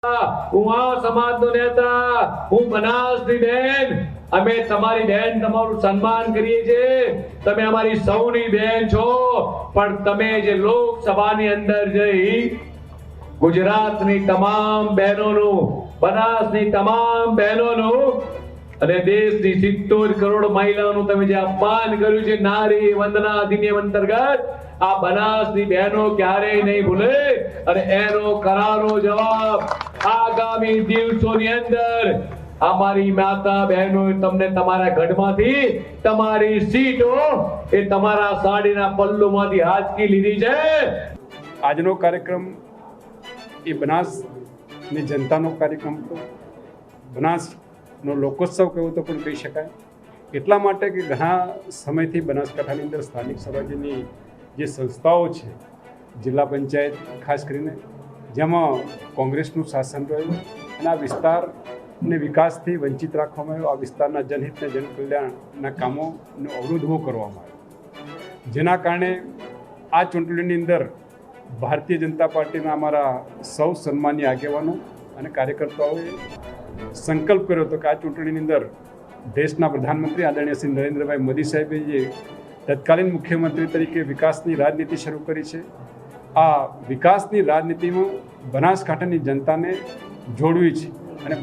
હું આ સમાજનો નેતા, હું બનાસની બેન, અમે તમારી બેન, તમારું સન્માન કરીએ છીએ. તમે અમારી સૌની બેન છો, પણ તમે જે લોકસભાની અંદર જઈ ગુજરાતની તમામ બહેનોનું, બનાસની તમામ બહેનોનું અને દેશની 70 કરોડ મહિલાઓનું તમે જે અપમાન કર્યું છે નારી વંદના અધિનિયમ અંતર્ગત, આ બનાસની બહેનો ક્યારેય નહીં ભૂલે અને એનો કરારો જવાબ આગામી દિવસોની અંદર અમારી માતા બહેનો તમને તમારા ગઢમાંથી તમારી સીટો એ તમારા સાડીના પલ્લુમાંથી હાંચકી લીધી છે. આજનો કાર્યક્રમ એ બનાસની જનતાનો કાર્યક્રમ હતો. બનાસનો લોકોત્સવ કહેવું તો પણ કહી શકાય. એટલા માટે કે ઘણા સમયથી બનાસકાંઠાની અંદર સ્થાનિક સ્વરાજ્યની જે સંસ્થાઓ છે, જિલ્લા પંચાયત ખાસ કરીને, જેમાં કોંગ્રેસનું શાસન રહ્યું અને આ વિસ્તારને વિકાસથી વંચિત રાખવામાં આવ્યો. આ વિસ્તારના જનહિત અને જનકલ્યાણના કામોનો અવરોધ ઊભો કરવામાં આવ્યો, જેના કારણે આ ચૂંટણીની અંદર ભારતીય જનતા પાર્ટીના અમારા સૌ સન્માનીય આગેવાનો અને કાર્યકર્તાઓએ સંકલ્પ કર્યો હતો કે આ ચૂંટણીની અંદર દેશના પ્રધાનમંત્રી આદરણીય શ્રી નરેન્દ્રભાઈ મોદી સાહેબે જે તત્કાલીન મુખ્યમંત્રી તરીકે વિકાસની રાજનીતિ શરૂ કરી છે, આ વિકાસની રાજનીતિમાં બનાસકાંઠાની જનતાને જોડવી છે અને